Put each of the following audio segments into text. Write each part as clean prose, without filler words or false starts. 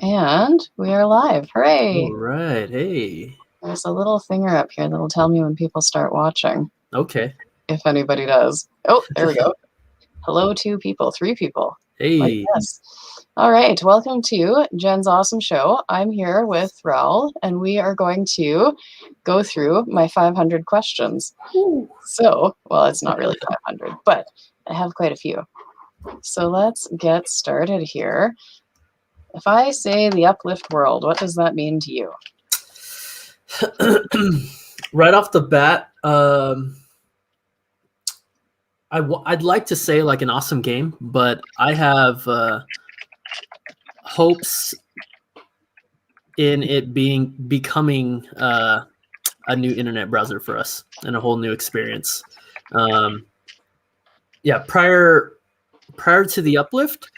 And we are live. Hooray! All right. Hey. There's a little finger up here that'll tell me when people start watching, Okay. if anybody does. Oh, there we go. Hello, 2 people, 3 people. Like Hey. this. All right, welcome to Jen's awesome show. I'm here with Raul, and we are going to go through my 500 questions. So, well, it's not really 500, but I have quite a few. So let's get started here. If I say the Uplift World, what does that mean to you? Right off the bat, I'd like to say like an awesome game, but I have hopes in it becoming a new internet browser for us and a whole new experience. Yeah, prior to the Uplift,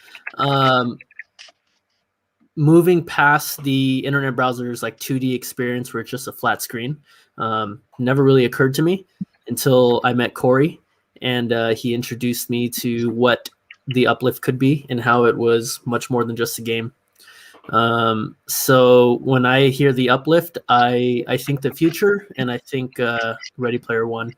moving past the internet browser's like 2D experience where it's just a flat screen never really occurred to me until I met Corey, and he introduced me to what the Uplift could be and how it was much more than just a game. So when I hear the Uplift, I think the future, and I think Ready Player One.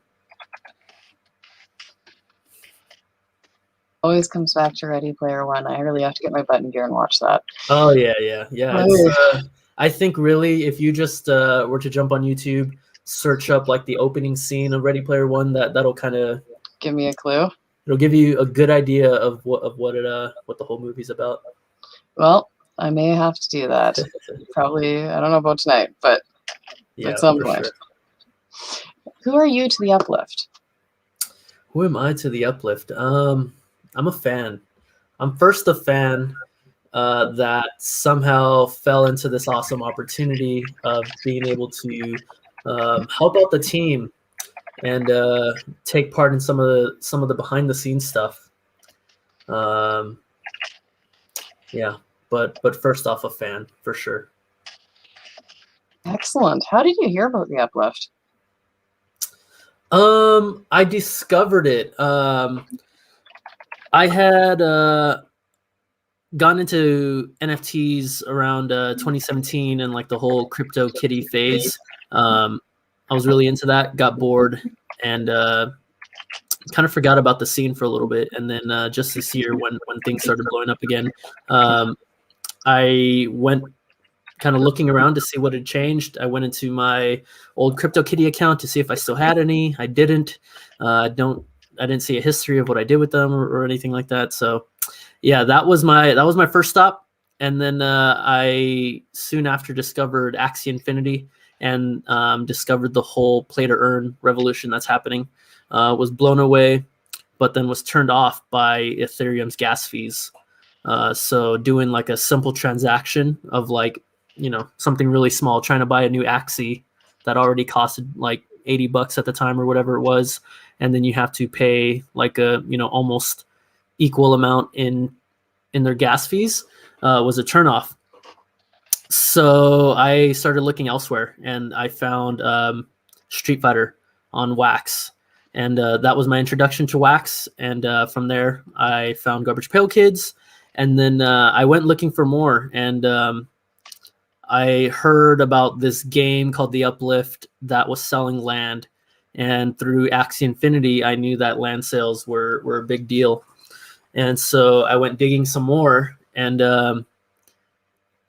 Always comes back to Ready Player One. I really have to get my button gear and watch that. Oh yeah. It's, I think really, if you just were to jump on YouTube, search up like the opening scene of Ready Player One, that'll kind of give me a clue. It'll give you a good idea of what the whole movie's about. Well, I may have to do that. Probably, I don't know about tonight, but yeah, at some point. Sure. Who are you to the Uplift? Who am I to the Uplift? I'm a fan. I'm first a fan that somehow fell into this awesome opportunity of being able to help out the team and take part in some of the behind the scenes stuff. Yeah, but first off, a fan for sure. Excellent. How did you hear about the Uplift? I discovered it. I had gone into NFTs around 2017 and like the whole crypto kitty phase. I was really into that, got bored, and kind of forgot about the scene for a little bit. And then just this year when things started blowing up again, I went kind of looking around to see what had changed. I went into my old CryptoKitty account to see if I still had any. I didn't. I didn't see a history of what I did with them or anything like that. So yeah, that was my first stop. And then I soon after discovered Axie Infinity and discovered the whole play to earn revolution that's happening. Was blown away, but then was turned off by Ethereum's gas fees. So doing like a simple transaction of like, something really small, trying to buy a new Axie that already costed like $80 at the time or whatever it was, and then you have to pay like a almost equal amount in their gas fees, was a turnoff. So I started looking elsewhere, and I found Street Fighter on Wax, and that was my introduction to Wax. And from there, I found Garbage Pail Kids, and then I went looking for more, and I heard about this game called The Uplift that was selling land. And through Axie Infinity, I knew that land sales were a big deal. And so I went digging some more, and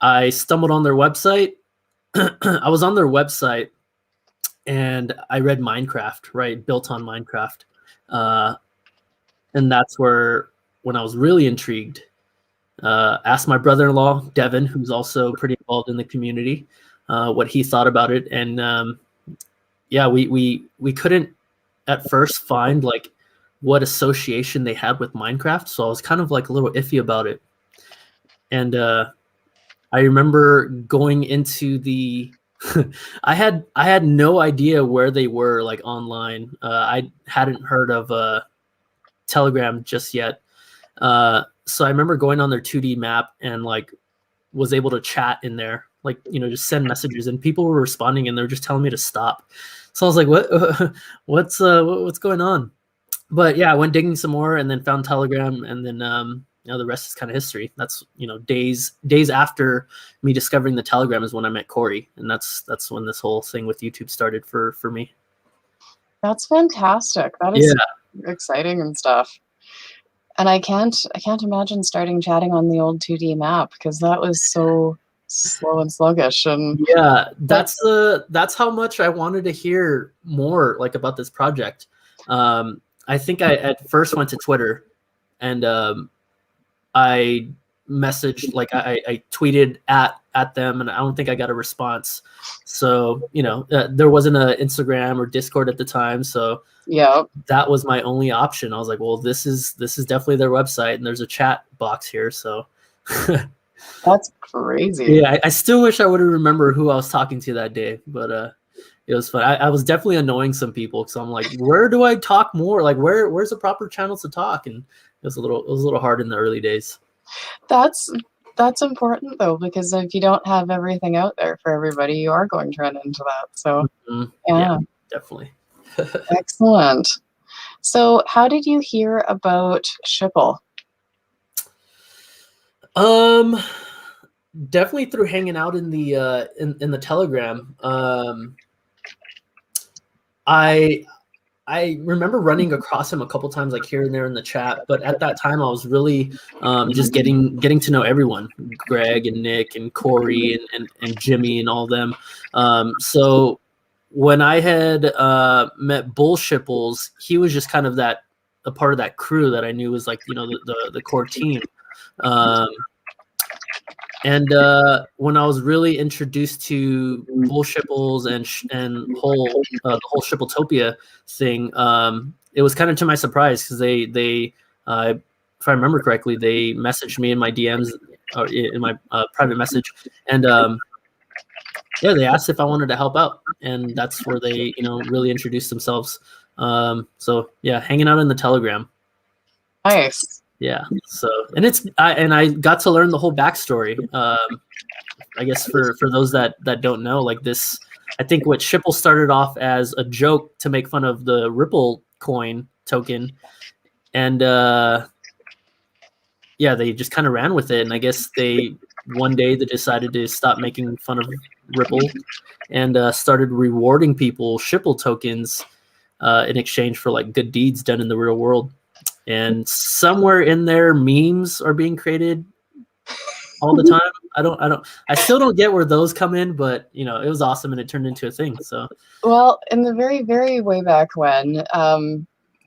I stumbled on their website. I was on their website, and I read Minecraft, right? Built on Minecraft. And that's when I was really intrigued. Asked my brother-in-law, Devin, who's also pretty involved in the community, what he thought about it. And yeah, we couldn't at first find like what association they had with Minecraft. So I was kind of like a little iffy about it. And I remember going into the I had no idea where they were like online. I hadn't heard of Telegram just yet. So I remember going on their 2D map and like was able to chat in there, like, just send messages, and people were responding and they were just telling me to stop. So I was like, what's going on? But yeah, I went digging some more and then found Telegram, and then the rest is kind of history. That's, days after me discovering the Telegram is when I met Corey, and that's when this whole thing with YouTube started for me. That's fantastic. That is exciting and stuff. And I can't imagine starting chatting on the old 2D map, because that was so slow and sluggish. And yeah, that's how much I wanted to hear more like about this project. I think I at first went to Twitter, and I messaged, like I tweeted at them, and I don't think I got a response. So there wasn't an Instagram or Discord at the time, so yeah, that was my only option. I was like, well, this is definitely their website, and there's a chat box here, so that's crazy. Yeah, I still wish I would have remembered who I was talking to that day, but it was fun. I was definitely annoying some people, because I'm like, where do I talk more? Like, where's the proper channels to talk? And it was a little hard in the early days. That's important though, because if you don't have everything out there for everybody, you are going to run into that. So yeah, definitely. Excellent. So how did you hear about Schipul? Definitely through hanging out in the in the Telegram. I remember running across him a couple times, like here and there in the chat, but at that time I was really just getting to know everyone, Greg and Nick and Corey and Jimmy and all of them. So when I had met Bull Shipples, he was just kind of a part of that crew that I knew was like, the core team. And when I was really introduced to Bull Shipples and the whole Shippletopia thing, it was kind of to my surprise, because they if I remember correctly, they messaged me in my DMs or in my private message, and they asked if I wanted to help out, and that's where they really introduced themselves. So yeah, hanging out in the Telegram. Nice. Yeah. So, and I got to learn the whole backstory. I guess for those that don't know, like this, I think what Schipul started off as a joke to make fun of the Ripple coin token, and they just kind of ran with it. And I guess one day they decided to stop making fun of Ripple and started rewarding people Schipul tokens in exchange for like good deeds done in the real world. And somewhere in there, memes are being created all the time. I still don't get where those come in, but it was awesome, and it turned into a thing. So, well, in the very, very way back when,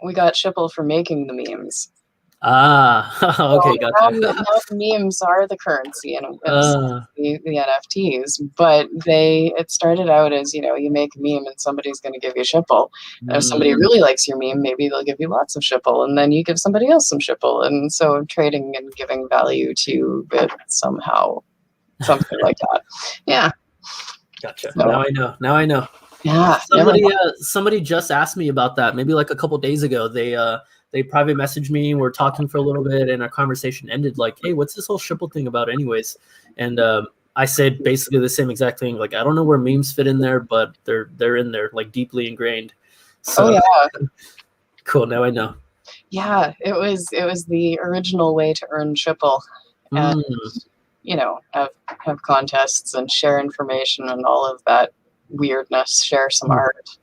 we got Schipul for making the memes. Okay, gotcha. Now memes are the currency and the NFTs, but it started out as, you make a meme and somebody's going to give you Schipul. And if somebody really likes your meme, maybe they'll give you lots of Schipul, and then you give somebody else some Schipul. And so trading and giving value to it somehow, something like that. Yeah. Gotcha. So, now I know. Yeah. Somebody just asked me about that maybe like a couple days ago. They private messaged me, we're talking for a little bit, and our conversation ended like, hey, what's this whole Schipul thing about anyways? And I said basically the same exact thing. Like, I don't know where memes fit in there, but they're in there, like deeply ingrained. So, yeah. Cool. Now I know. Yeah, it was the original way to earn Schipul, and have contests and share information and all of that weirdness. Share some art.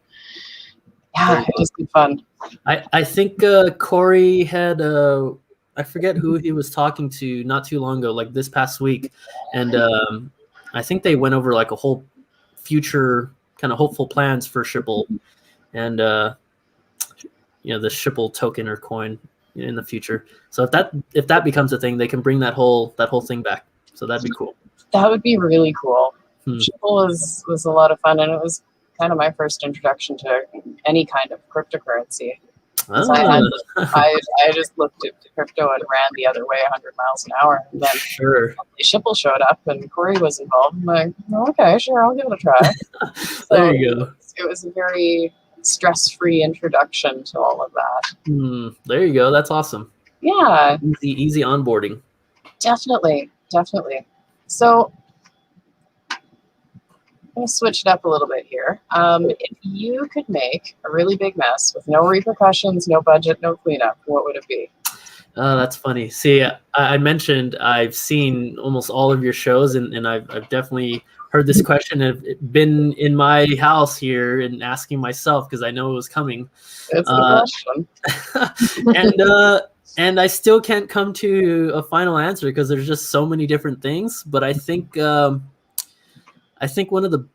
Yeah, it was good fun. I think Corey had I forget who he was talking to not too long ago, like this past week, and I think they went over like a whole future kind of hopeful plans for Schipul, and the Schipul token or coin in the future. So if that becomes a thing, they can bring that whole thing back. So that'd be cool. That would be really cool. Schipul was a lot of fun, and it was kind of my first introduction to any kind of cryptocurrency. I just looked at crypto and ran the other way 100 miles an hour, and then Schipul showed up and Corey was involved. I'm like, okay, sure, I'll give it a try. There you go. It was a very stress-free introduction to all of that. There you go. That's awesome. Yeah. Easy onboarding. Definitely. So I'm going to switch it up a little bit here. If you could make a really big mess with no repercussions, no budget, no cleanup, what would it be? Oh, that's funny. See, I mentioned I've seen almost all of your shows, and I've definitely heard this question. I've been in my house here and asking myself because I know it was coming. It's a good Uh, question. and I still can't come to a final answer because there's just so many different things. But I think probably one of the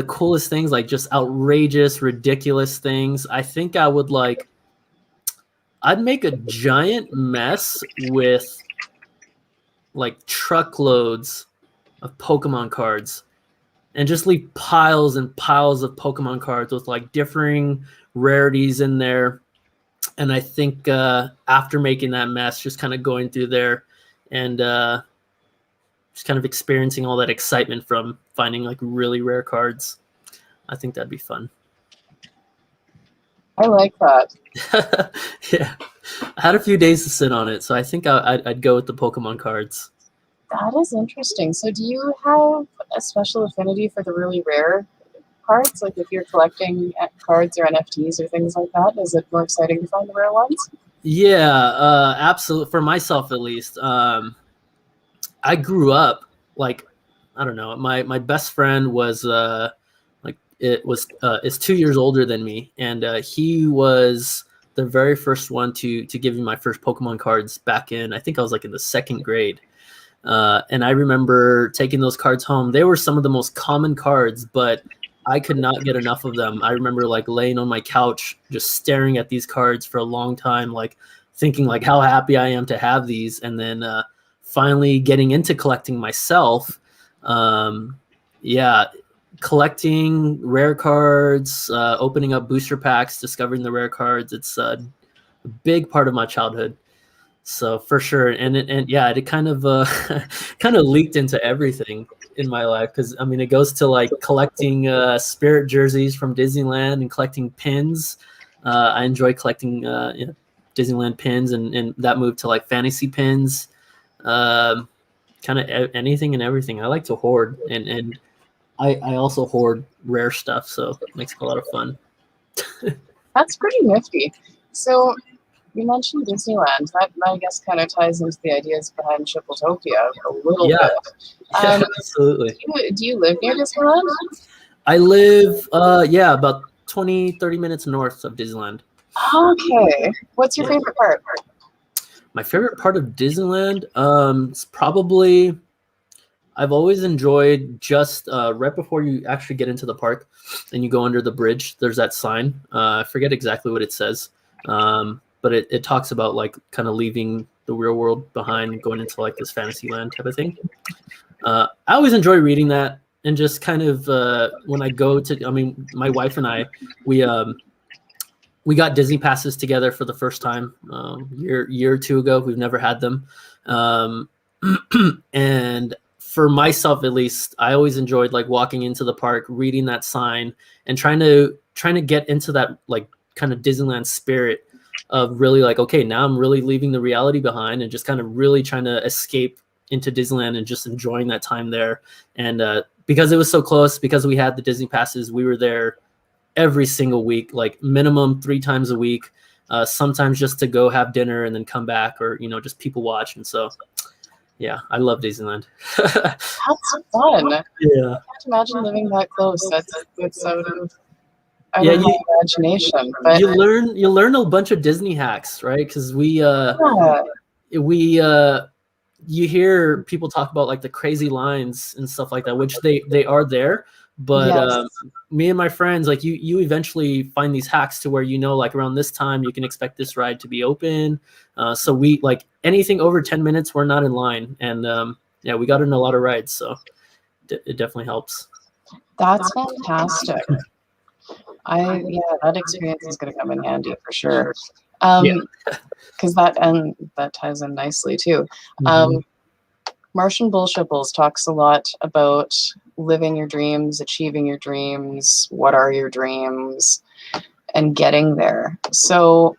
coolest things, like just outrageous, ridiculous things. I think I'd make a giant mess with like truckloads of Pokemon cards and just leave piles and piles of Pokemon cards with like differing rarities in there. And I think after making that mess, just kind of going through there and just kind of experiencing all that excitement from finding like really rare cards. I think that'd be fun. I like that. Yeah, I had a few days to sit on it, so I think I'd go with the Pokemon cards. That is interesting. So do you have a special affinity for the really rare cards? Like if you're collecting cards or NFTs or things like that, is it more exciting to find the rare ones? Yeah, absolutely. For myself, at least, I grew up like I don't know. My best friend was is 2 years older than me, and he was the very first one to give me my first Pokemon cards back in, I think I was like in the second grade. And I remember taking those cards home. They were some of the most common cards, but I could not get enough of them. I remember like laying on my couch, just staring at these cards for a long time, like thinking like how happy I am to have these. And then finally getting into collecting myself. Um, yeah, collecting rare cards, opening up booster packs, discovering the rare cards. It's a big part of my childhood. So for sure, and yeah, it kind of kind of leaked into everything in my life because I mean it goes to like collecting spirit jerseys from Disneyland and collecting pins. I enjoy collecting Disneyland pins, and that moved to like fantasy pins, kind of anything and everything. I like to hoard, and I also hoard rare stuff, so it makes it a lot of fun. That's pretty nifty. So you mentioned Disneyland. That I guess kind of ties into the ideas behind Chipletopia a little Yeah, bit. yeah, absolutely. Do you live near Disneyland? I live, yeah, about 20, 30 minutes north of Disneyland. Okay. What's your Yeah. favorite part? My favorite part of Disneyland, it's probably, I've always enjoyed just right before you actually get into the park and you go under the bridge, there's that sign. I forget exactly what it says, but it talks about like kind of leaving the real world behind and going into like this fantasy land type of thing. I always enjoy reading that and just kind of when I go to, I mean, my wife and I, we we got Disney passes together for the first time year or two ago. We've never had them, um, and for myself at least, I always enjoyed like walking into the park, reading that sign, and trying to get into that like kind of Disneyland spirit of really like, okay, now I'm really leaving the reality behind and just kind of really trying to escape into Disneyland and just enjoying that time there. And because it was so close, because we had the Disney passes, we were there every single week, like minimum 3 times a week, sometimes just to go have dinner and then come back, or just people watch. And so yeah, I love Disneyland. That's fun. I Yeah, can't imagine living that close. That's out yeah, of my imagination. But you learn a bunch of Disney hacks, right? Because yeah, we you hear people talk about like the crazy lines and stuff like that, which they are there. But yes, me and my friends, like you eventually find these hacks to where like around this time you can expect this ride to be open. So we like anything over 10 minutes, we're not in line, and yeah, we got in a lot of rides, so it definitely helps. that's fantastic. Yeah, that experience is going to come in handy for sure. Yeah. Because that ties in nicely too. Mhm. Martian Bullshiples talks a lot about living your dreams, achieving your dreams, what are your dreams, and getting there. So,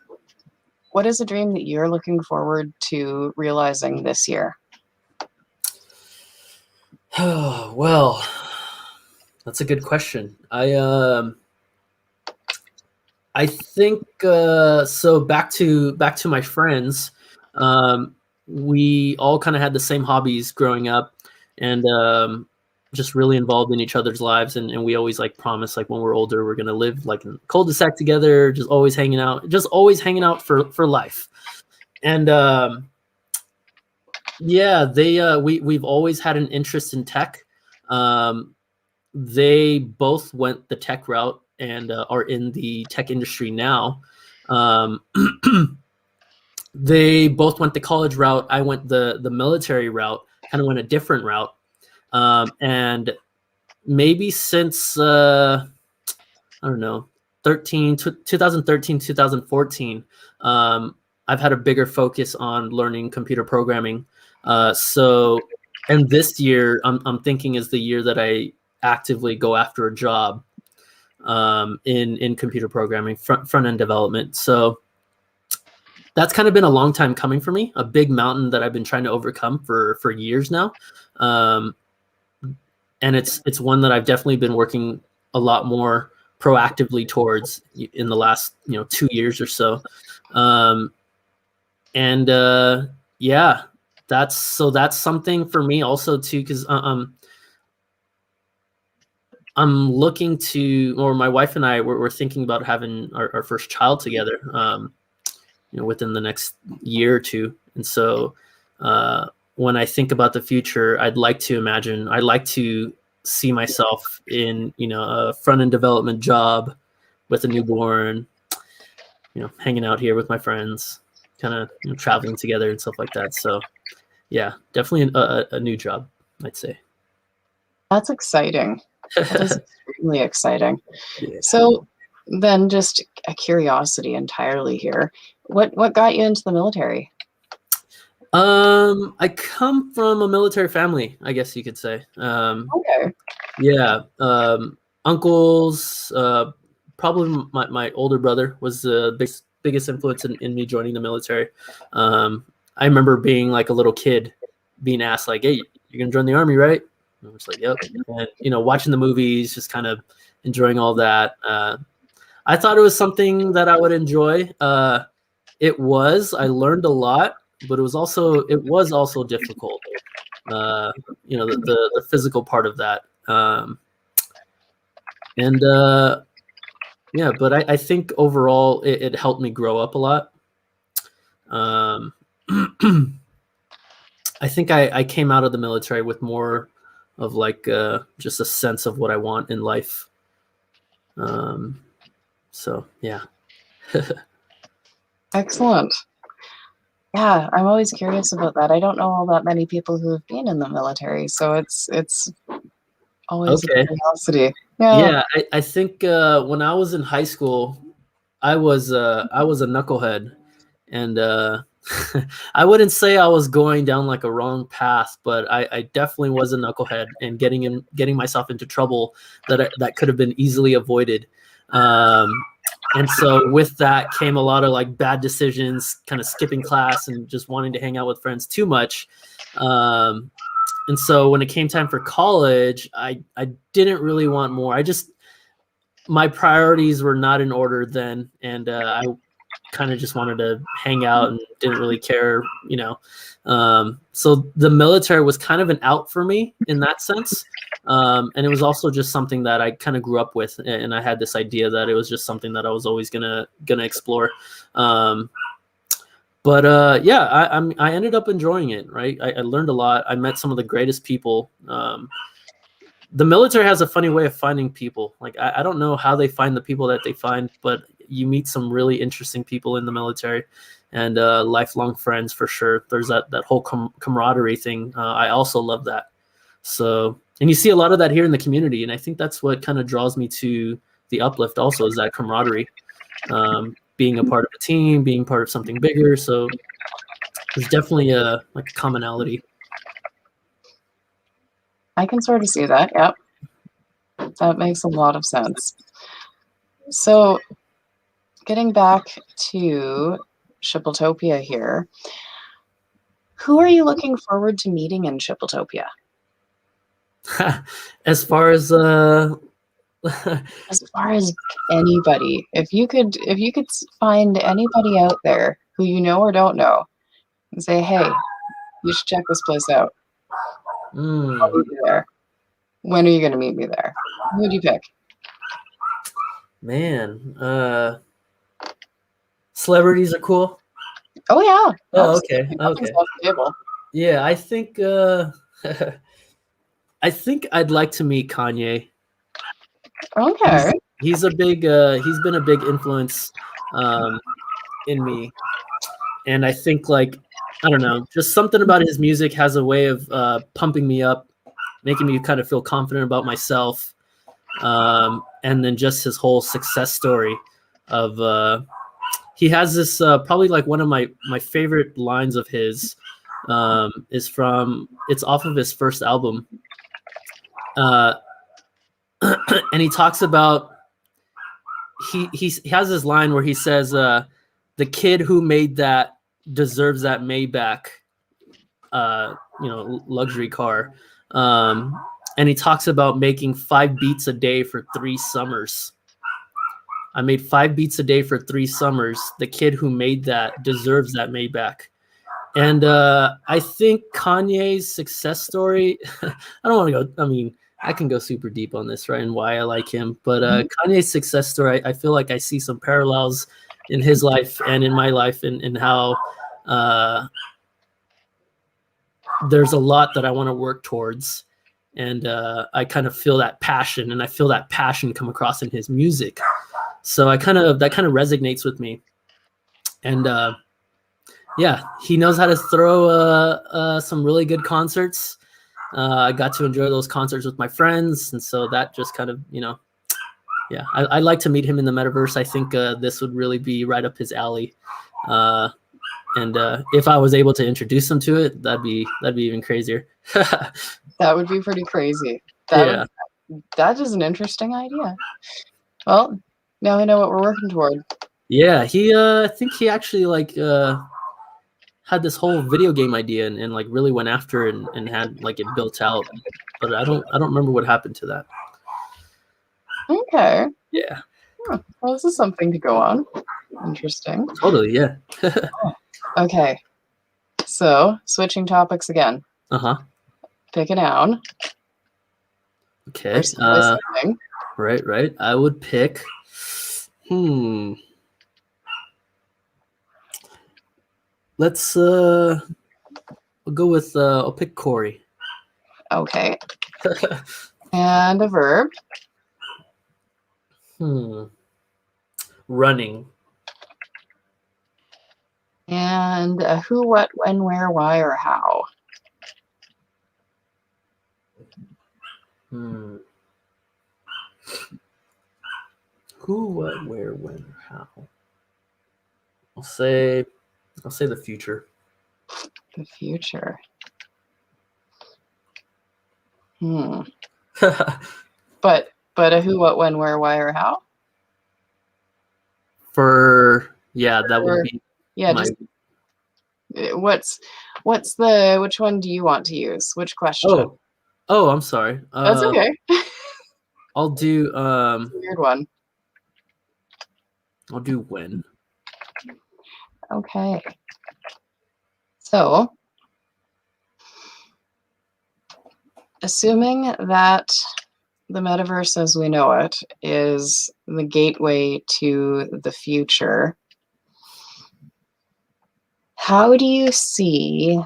what is a dream that you're looking forward to realizing this year? Well, that's a good question. I think so. Back to my friends. We all kind of had the same hobbies growing up, and just really involved in each other's lives. And we always like promise like when we're older we're gonna live like in cul-de-sac together, just always hanging out for life. And yeah, we've always had an interest in tech. Um, they both went the tech route and are in the tech industry now. Um, they both went the college route. I went the military route, kind of went a different route. And maybe since I don't know, 2013, 2014, I've had a bigger focus on learning computer programming. And this year, I'm thinking is the year that I actively go after a job in computer programming, front end development. So that's kind of been a long time coming for me, a big mountain that I've been trying to overcome for years now. And it's one that I've definitely been working a lot more proactively towards in the last 2 years or so. Yeah, that's something for me also too, because I'm looking to, or my wife and I we're thinking about having our first child together, within the next year or two. And so when I think about the future, I'd like to see myself in, a front end development job with a newborn, hanging out here with my friends, kind of traveling together and stuff like that. So yeah, definitely a new job, I'd say. That's exciting. That is extremely exciting. Yeah. So then just a curiosity entirely here. What got you into the military? I come from a military family, I guess you could say. Okay. Yeah. Uncles, probably my older brother was the biggest influence in me joining the military. I remember being like a little kid being asked like, "Hey, you're going to join the army, right?" And I was like, "Yep." And, watching the movies, just kind of enjoying all that. I thought it was something that I would enjoy. I learned a lot, but it was also difficult. The physical part of that. Yeah, but I think overall it helped me grow up a lot. I think I came out of the military with more of like just a sense of what I want in life. So yeah. Excellent. Yeah, I'm always curious about that. I don't know all that many people who have been in the military, so it's always a Okay. curiosity. Yeah, I think when I was in high school, I was a knucklehead, and I wouldn't say I was going down like a wrong path, but I definitely was a knucklehead and getting myself into trouble that could have been easily avoided. And so with that came a lot of like bad decisions, kind of skipping class and just wanting to hang out with friends too much. And so when it came time for college, I didn't really want more. My priorities were not in order then, and I kind of just wanted to hang out and didn't really care. So the military was kind of an out for me in that sense, and it was also just something that I kind of grew up with, and I had this idea that it was just something that I was always gonna explore. But yeah, I ended up enjoying it. Right, I learned a lot. I met some of the greatest people. The military has a funny way of finding people. Like I don't know how they find the people that they find, but you meet some really interesting people in the military, and lifelong friends for sure. There's that whole camaraderie thing. I also love that. So, and you see a lot of that here in the community, and I think that's what kind of draws me to the Uplift. Also, is that camaraderie, being a part of a team, being part of something bigger. So, there's definitely a commonality. I can sort of see that. Yep. That makes a lot of sense. So getting back to Shipletopia here, who are you looking forward to meeting in Shipletopia? As far as As far as anybody, if you could find anybody out there who you know or don't know and say, hey, you should check this place out. I'll meet you there. When are you going to meet me there? Who would you pick? Man, celebrities are cool. Oh yeah. Oh, okay. Nothing's off the table. Yeah, I think I think I'd like to meet Kanye. Okay. He's been a big influence in me, and I think I don't know, just something about his music has a way of pumping me up, making me kind of feel confident about myself, and then just his whole success story of he has this probably one of my favorite lines of his it's off of his first album, and he talks about he has this line where he says the kid who made that deserves that Maybach luxury car, and he talks about making 5 beats a day for 3 summers. I made 5 beats a day for 3 summers. The kid who made that deserves that Maybach. And I think Kanye's success story, I don't want to go, I mean, I can go super deep on this, right, and why I like him. But Kanye's success story, I feel like I see some parallels in his life and in my life, and how there's a lot that I want to work towards. And I kind of feel that passion, and I feel that passion come across in his music. So that kind of resonates with me. And yeah, he knows how to throw some really good concerts. I got to enjoy those concerts with my friends, and so that just kind of, yeah, I'd like to meet him in the metaverse. I think this would really be right up his alley. And if I was able to introduce him to it, that'd be even crazier. That would be pretty crazy. Yeah. That is an interesting idea. Well, now we know what we're working toward. Yeah, I think he actually had this whole video game idea and really went after it and had it built out. But I don't remember what happened to that. Okay. Yeah. Well, this is something to go on. Interesting. Totally, yeah. Okay. So, switching topics again. Pick a noun. Okay. Right. I would pick. Let's we'll go with I'll pick Corey. Okay. And a verb. Running. And a who, what, when, where, why, or how. Who, what, where, when, how. I'll say the future. The future. But a who, what, when, where, why, or how? That would be. Yeah, just which one do you want to use? Which question? Oh, I'm sorry. That's okay. I'll do It's a weird one. I'll do when. Okay. So, assuming that the metaverse as we know it is the gateway to the future, how do you see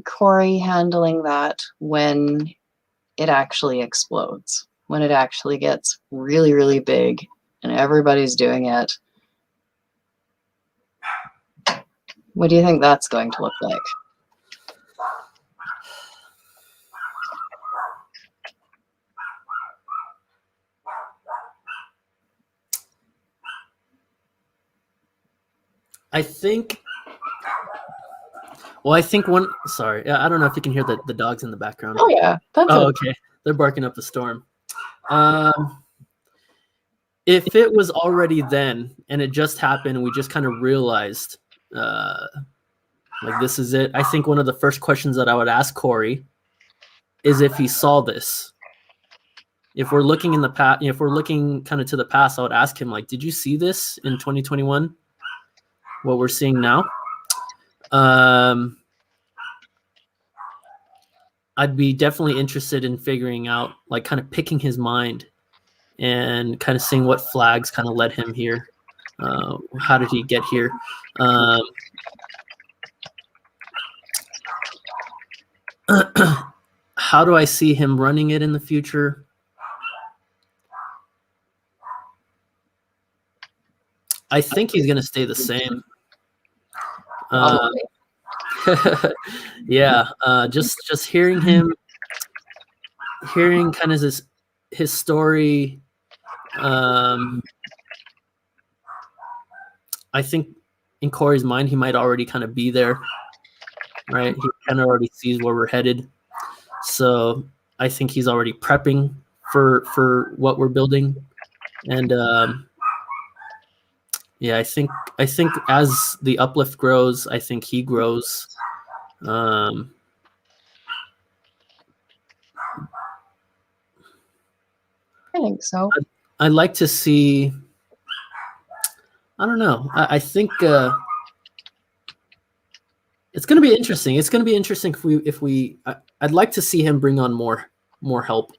Corey handling that when it actually explodes, when it actually gets really, really big and everybody's doing it? What do you think that's going to look like? I think sorry, I don't know if you can hear the dogs in the background. Oh yeah, that's okay. They're barking up the storm. If it was already then and it just happened and we just kind of realized this is it, I think one of the first questions that I would ask Corey is if he saw this. if we're looking in the past, if we're looking kind of to the past, I would ask him, like, did you see this in 2021? What we're seeing now? I'd be definitely interested in figuring out, like, kind of picking his mind and kind of seeing what flags kind of led him here. How did he get here? How do I see him running it in the future? I think he's going to stay the same. Yeah, just hearing him, hearing kind of his story. I think in Corey's mind, he might already kind of be there, right? He kind of already sees where we're headed. So I think he's already prepping for what we're building. And yeah, I think as the Uplift grows, I think he grows. I think so. I'd like to see. I don't know. I think it's going to be interesting. It's going to be interesting if we. I'd like to see him bring on more help.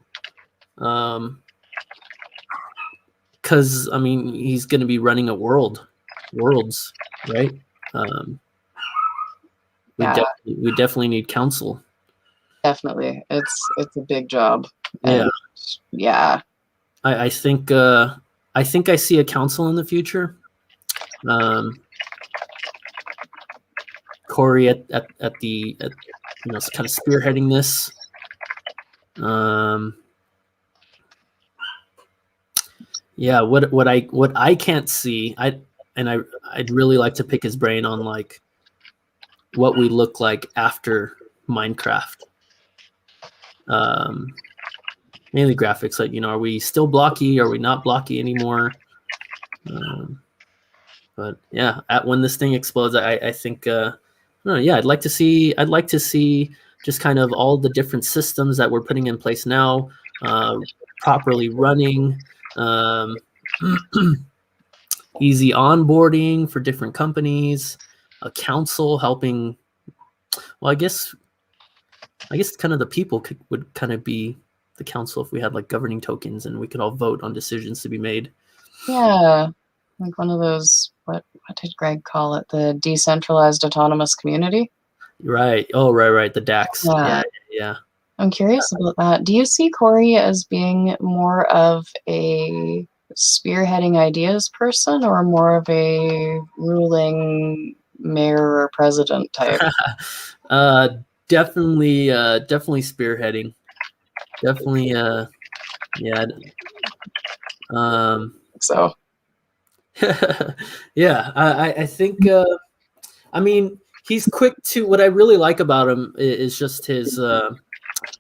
Because I mean, he's going to be running a worlds, right? We definitely need counsel. Definitely, it's a big job. Yeah, and yeah. I think I see a council in the future. Corey at kind of spearheading this. Yeah, what I can't see, I'd really like to pick his brain on, like, what we look like after Minecraft. Mainly graphics, like, are we still blocky? Are we not blocky anymore? But yeah, when this thing explodes, I think yeah, I'd like to see just kind of all the different systems that we're putting in place now properly running. Easy onboarding for different companies, a council helping. Well, I guess kind of the people would kind of be the council if we had, like, governing tokens and we could all vote on decisions to be made. Yeah, like one of those, what did Greg call it? The decentralized autonomous community? Right. Oh, right. The DAX. Yeah. I'm curious about that. Do you see Corey as being more of a spearheading ideas person or more of a ruling mayor or president type? Definitely spearheading. Definitely, yeah. So. Yeah, I think. I mean, he's quick to. What I really like about him is just his.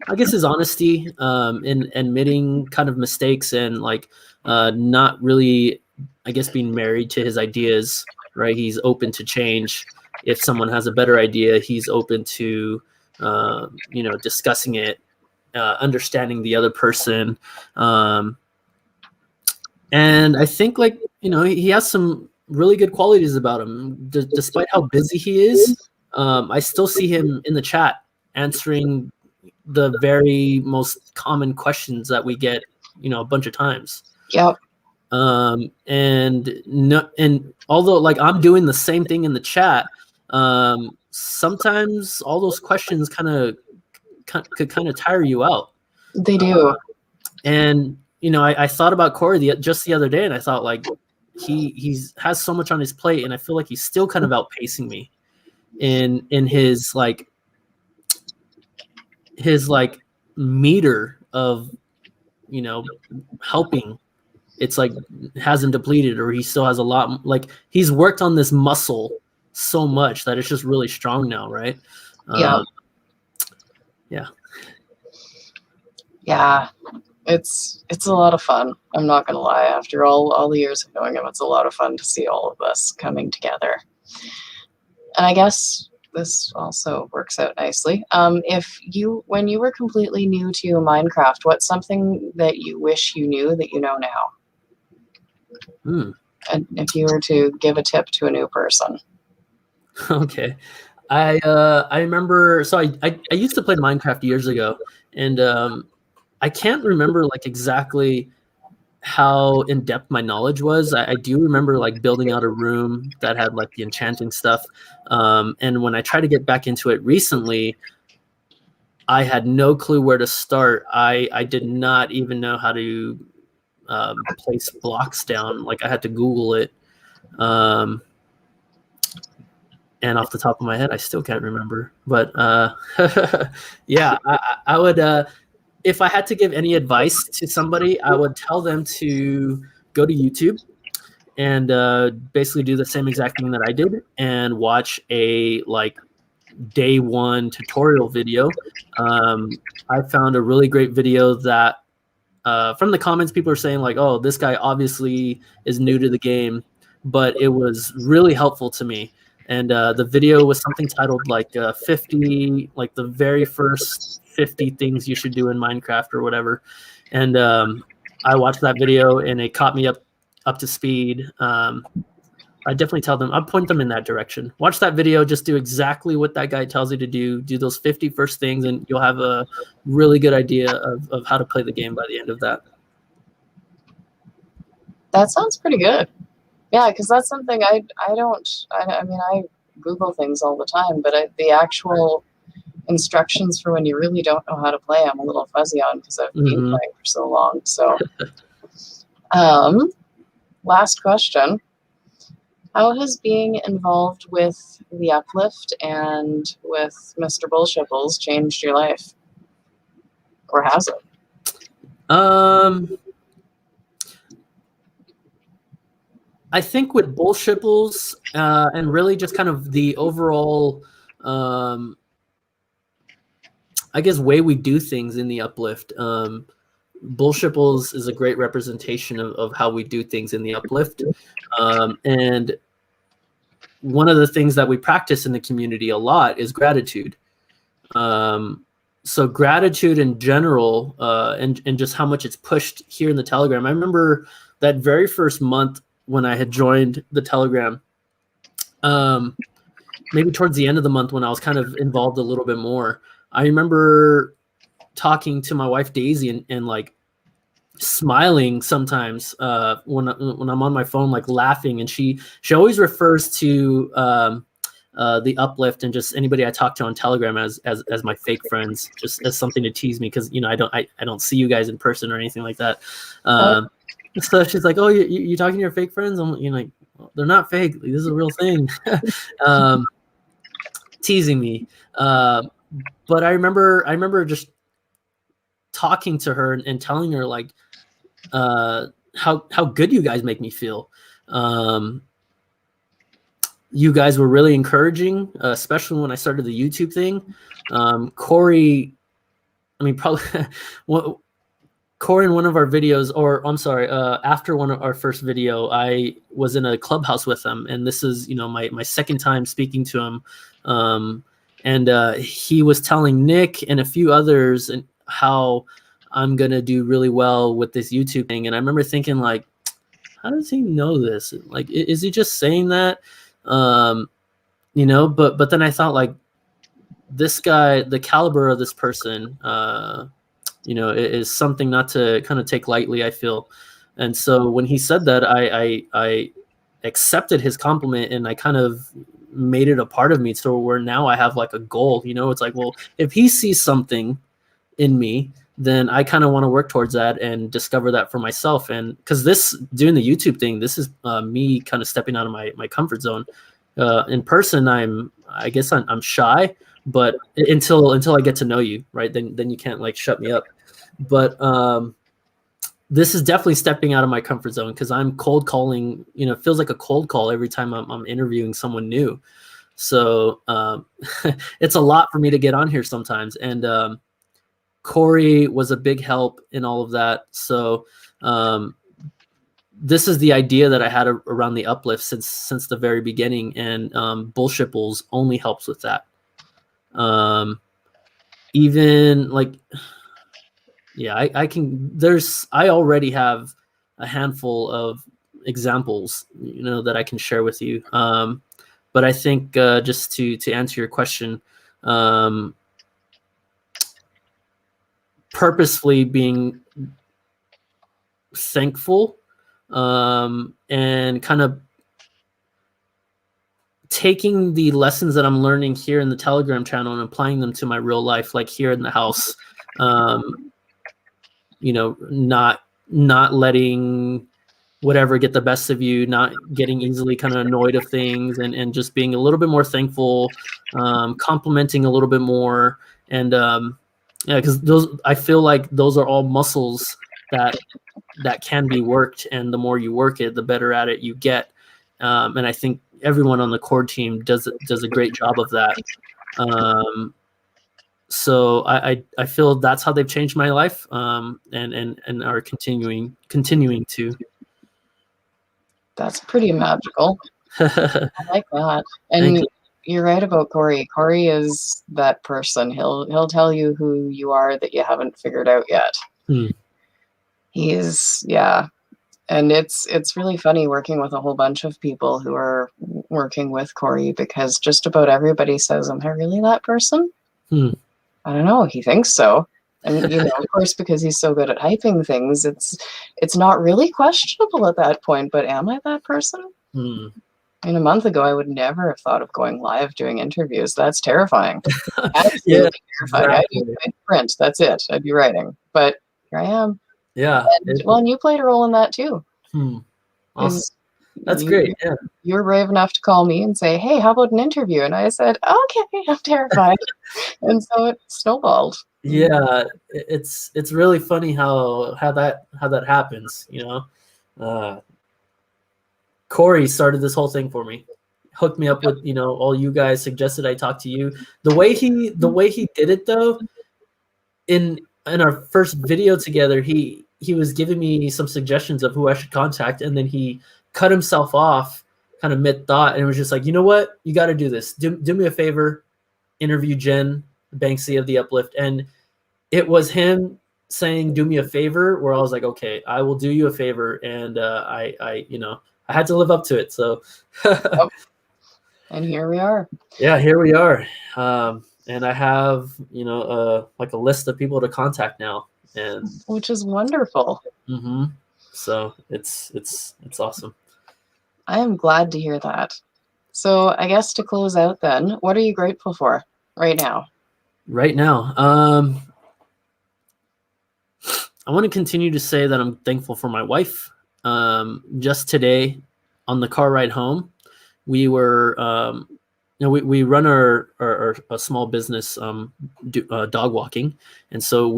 I guess his honesty in admitting kind of mistakes and, like, not really, I guess, being married to his ideas, right? He's open to change. If someone has a better idea, he's open to, discussing it, understanding the other person. And I think, like, he has some really good qualities about him. Despite how busy he is, I still see him in the chat answering the very most common questions that we get, a bunch of times. Yep. And although, like, I'm doing the same thing in the chat, sometimes all those questions could kind of tire you out. They do. And I thought about Corey just the other day, and I thought, like, he has so much on his plate, and I feel like he's still kind of outpacing me in his meter of helping. It's like hasn't depleted, or he still has a lot. Like, he's worked on this muscle so much that it's just really strong now, right? Yeah. It's a lot of fun. I'm not gonna lie. After all the years of knowing him, it's a lot of fun to see all of this coming together. And I guess this also works out nicely. When you were completely new to Minecraft, what's something that you wish you knew that you know now? And if you were to give a tip to a new person. Okay. I remember, so I used to play Minecraft years ago, and I can't remember like exactly how in depth my knowledge was. I do remember like building out a room that had like the enchanting stuff. And when I tried to get back into it recently, I had no clue where to start. I did not even know how to place blocks down. Like I had to Google it. And off the top of my head, I still can't remember. But yeah, I would, if I had to give any advice to somebody, I would tell them to go to YouTube and basically do the same exact thing that I did and watch a like day one tutorial video. I found a really great video that from the comments, people are saying like, oh, this guy obviously is new to the game, but it was really helpful to me. And the video was something titled like 50, like the very first 50 things you should do in Minecraft or whatever. And I watched that video and it caught me up to speed. I definitely tell them, I'll point them in that direction. Watch that video, just do exactly what that guy tells you to do those 50 first things, and you'll have a really good idea of how to play the game by the end of that. That sounds pretty good. Yeah, because that's something I mean, I Google things all the time, but the actual instructions for when you really don't know how to play, I'm a little fuzzy on because I've been playing for so long. So, last question. How has being involved with the Uplift and with Mr. Bullshipples changed your life? Or has it? I think with Bullshipples and really just kind of the overall, I guess, way we do things in the Uplift, Bullshipples is a great representation of how we do things in the Uplift. And one of the things that we practice in the community a lot is gratitude. So gratitude in general, and just how much it's pushed here in the Telegram. I remember that very first month when I had joined the Telegram, maybe towards the end of the month when I was kind of involved a little bit more, I remember talking to my wife Daisy and like smiling sometimes when I'm on my phone, like laughing, and she always refers to the Uplift and just anybody I talk to on Telegram as my fake friends, just as something to tease me because I don't see you guys in person or anything like that. So she's like, "Oh, you talking to your fake friends?" I'm like, well, they're not fake. Like, this is a real thing. Teasing me. But I remember just talking to her and telling her like how good you guys make me feel. You guys were really encouraging, especially when I started the YouTube thing. Corey, I mean, probably Corey in one of our videos, or I'm sorry, after one of our first video, I was in a clubhouse with him, and this is my second time speaking to him. And he was telling Nick and a few others and how I'm gonna do really well with this YouTube thing. And I remember thinking like, how does he know this? Like, is he just saying that? But then I thought like, this guy, the caliber of this person, is something not to kind of take lightly, I feel. And so when he said that, I accepted his compliment and I kind of made it a part of me. So where now I have like a goal, it's like, well, if he sees something in me, then I kind of want to work towards that and discover that for myself. And because doing the YouTube thing, this is me kind of stepping out of my comfort zone. In person, I guess I'm shy, but until I get to know you, right? Then you can't like shut me up. But this is definitely stepping out of my comfort zone because I'm cold calling. It feels like a cold call every time I'm interviewing someone new. So it's a lot for me to get on here sometimes. And Corey was a big help in all of that. So this is the idea that I had around the Uplift since the very beginning, and Bullshipples only helps with that. Even like, yeah, I already have a handful of examples, that I can share with you. But I think just to answer your question, purposefully being thankful, and kind of taking the lessons that I'm learning here in the Telegram channel and applying them to my real life, like here in the house. Not letting whatever get the best of you, not getting easily kind of annoyed of things, and just being a little bit more thankful, complimenting a little bit more. And yeah, because I feel like those are all muscles that can be worked, and the more you work it, the better at it you get. And I think everyone on the core team does a great job of that. So I feel that's how they've changed my life, and are continuing to. That's pretty magical. I like that. And you're right about Corey. Corey is that person. He'll tell you who you are that you haven't figured out yet. He's, yeah. And it's really funny working with a whole bunch of people who are working with Corey, because just about everybody says, am I really that person? I don't know. He thinks so. And, of course, because he's so good at hyping things, it's not really questionable at that point, but am I that person? A month ago, I would never have thought of going live doing interviews. That's terrifying. Absolutely terrifying. Exactly. I'd print. That's it. I'd be writing. But here I am. Yeah. And you played a role in that too. Awesome. That's great. Yeah. You were brave enough to call me and say, hey, how about an interview? And I said, okay, I'm terrified. And so it snowballed. Yeah, it's really funny how that happens. Corey started this whole thing for me, hooked me up with all you guys, suggested I talk to you. The way he did it though, in our first video together, he was giving me some suggestions of who I should contact, and then he cut himself off kind of mid-thought, and it was just like, you know what, you got to do this. Do me a favor, interview Jen Banksy of the Uplift. And it was him saying, do me a favor, where I was like, okay, I will do you a favor. And I had to live up to it. So and here we are. Yeah, here we are. And I have like a list of people to contact now, and which is wonderful. So it's awesome. I am glad to hear that. So I guess to close out then, what are you grateful for right now? Right now, I want to continue to say that I'm thankful for my wife. Just today on the car ride home, we were, we run our a small business, dog walking. And so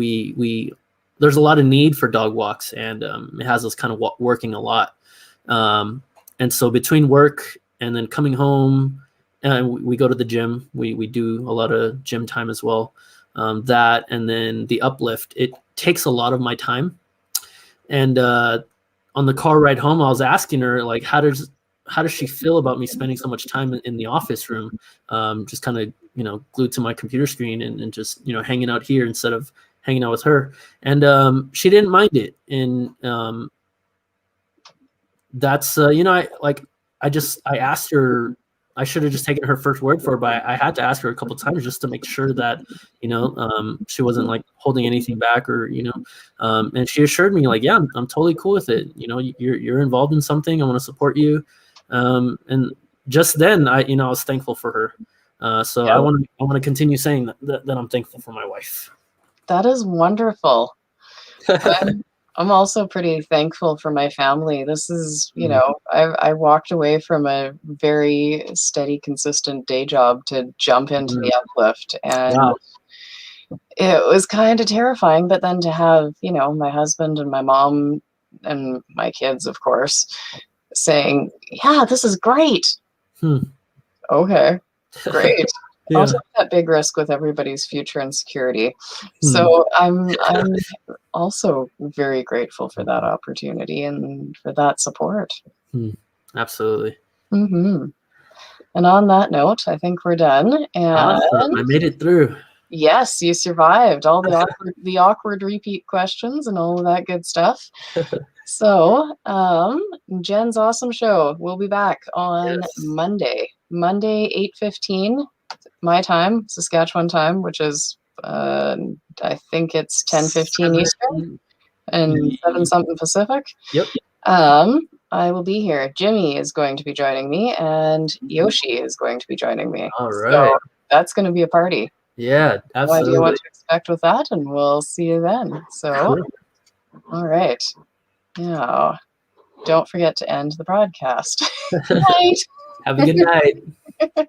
there's a lot of need for dog walks, and it has us kind of working a lot. And so between work and then coming home, and we go to the gym, we do a lot of gym time as well. That, and then the Uplift, it takes a lot of my time. And on the car ride home, I was asking her, like, how does she feel about me spending so much time in the office room, just kind of glued to my computer screen, and just hanging out here instead of hanging out with her. And she didn't mind it. And that's I asked her. I should have just taken her first word for it, but I had to ask her a couple of times just to make sure that she wasn't like holding anything back, or and she assured me, like, yeah, I'm totally cool with it. You're involved in something. I want to support you. And just then, I was thankful for her. So yeah. I want to continue saying that I'm thankful for my wife. That is wonderful. I'm also pretty thankful for my family. This is, I walked away from a very steady, consistent day job to jump into the Uplift. And wow. It was kind of terrifying, but then to have, my husband and my mom and my kids, of course, saying, yeah, this is great. Okay, great. Yeah. I'll take that big risk with everybody's future and security. So I'm also very grateful for that opportunity and for that support. Absolutely. And on that note, I think we're done. And Awesome. I made it through. yes, you survived all the awkward repeat questions and all of that good stuff. So, Jen's Awesome Show. We'll be back on Monday, 8:15 my time, Saskatchewan time, which is I think it's 10:15 Eastern and 7 something Pacific. Yep. I will be here. Jimmy is going to be joining me, and Yoshi is going to be joining me. All right. So that's going to be a party. Yeah, absolutely. No idea what to expect with that, and we'll see you then. So, all right. Now, don't forget to end the broadcast. Good night. Have a good night.